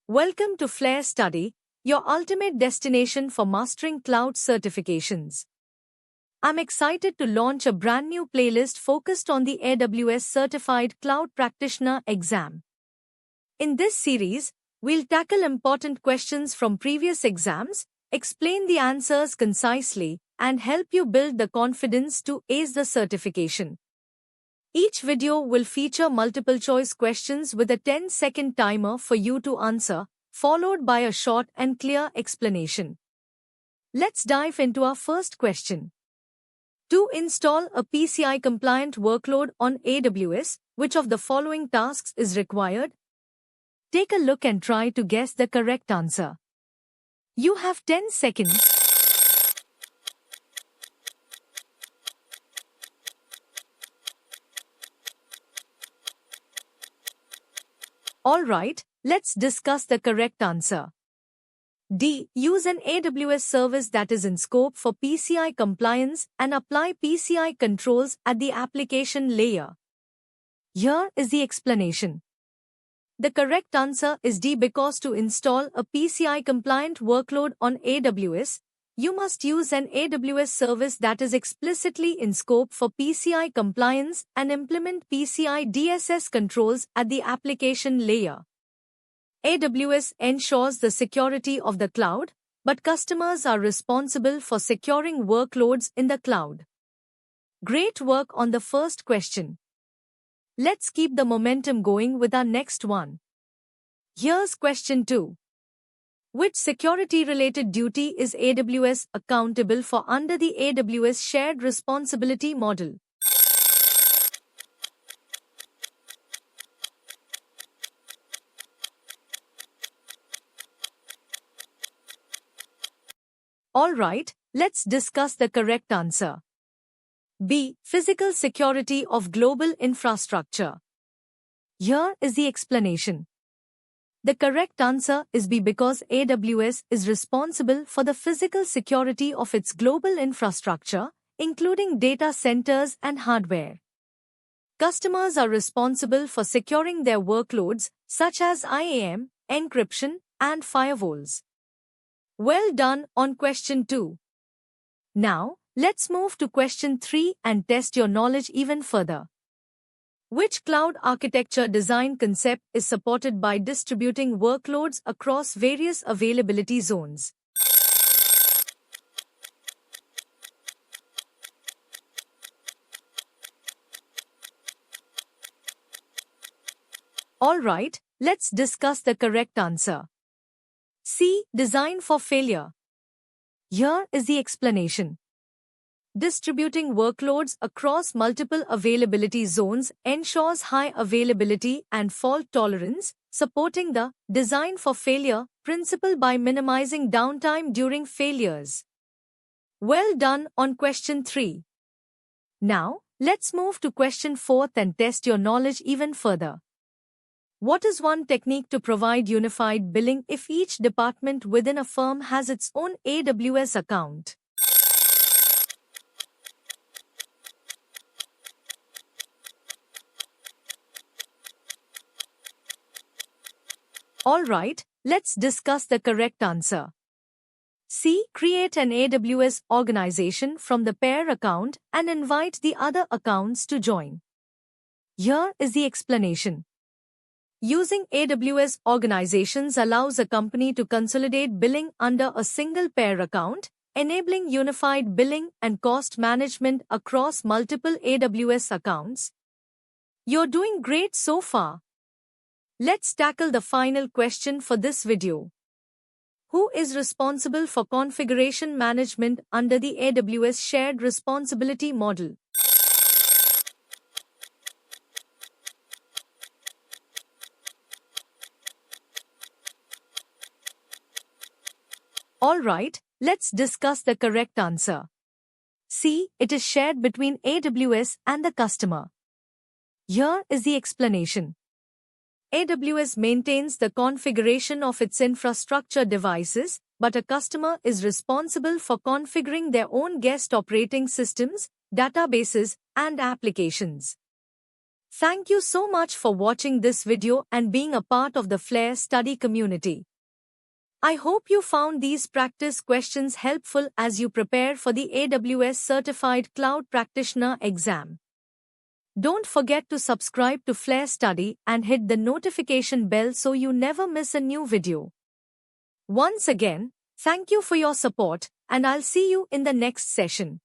Welcome to Flair Study, your ultimate destination for mastering cloud certifications. I'm excited to launch a brand new playlist focused on the AWS Certified Cloud Practitioner exam. In this series, we'll tackle important questions from previous exams, explain the answers concisely, and help you build the confidence to ace the certification. Each video will feature multiple choice questions with a 10-second timer for you to answer, followed by a short and clear explanation. Let's dive into our first question. To install a PCI-compliant workload on AWS, which of the following tasks is required? Take a look and try to guess the correct answer. You have 10 seconds. Alright, let's discuss the correct answer. D. Use an AWS service that is in scope for PCI compliance and apply PCI controls at the application layer. Here is the explanation. The correct answer is D because to install a PCI-compliant workload on AWS, you must use an AWS service that is explicitly in scope for PCI compliance and implement PCI DSS controls at the application layer. AWS ensures the security of the cloud, but customers are responsible for securing workloads in the cloud. Great work on the first question. Let's keep the momentum going with our next one. Here's question 2. Which security-related duty is AWS accountable for under the AWS Shared Responsibility Model? Alright, let's discuss the correct answer. B. Physical security of global infrastructure. Here is the explanation. The correct answer is B because AWS is responsible for the physical security of its global infrastructure, including data centers and hardware. Customers are responsible for securing their workloads, such as IAM, encryption, and firewalls. Well done on question 2. Now, let's move to question 3 and test your knowledge even further. Which cloud architecture design concept is supported by distributing workloads across various availability zones? Alright, let's discuss the correct answer. C. Design for failure. Here is the explanation. Distributing workloads across multiple availability zones ensures high availability and fault tolerance, supporting the design for failure principle by minimizing downtime during failures. Well done on question 3. Now, let's move to question 4 and test your knowledge even further. What is one technique to provide unified billing if each department within a firm has its own AWS account? Alright, let's discuss the correct answer. C. Create an AWS organization from the pair account and invite the other accounts to join. Here is the explanation. Using AWS organizations allows a company to consolidate billing under a single pair account, enabling unified billing and cost management across multiple AWS accounts. You're doing great so far. Let's tackle the final question for this video. Who is responsible for configuration management under the AWS Shared Responsibility Model? Alright, let's discuss the correct answer. C. It is shared between AWS and the customer. Here is the explanation. AWS maintains the configuration of its infrastructure devices, but a customer is responsible for configuring their own guest operating systems, databases, and applications. Thank you so much for watching this video and being a part of the Flare study community. I hope you found these practice questions helpful as you prepare for the AWS Certified Cloud Practitioner exam. Don't forget to subscribe to Flare Study and hit the notification bell so you never miss a new video. Once again, thank you for your support, and I'll see you in the next session.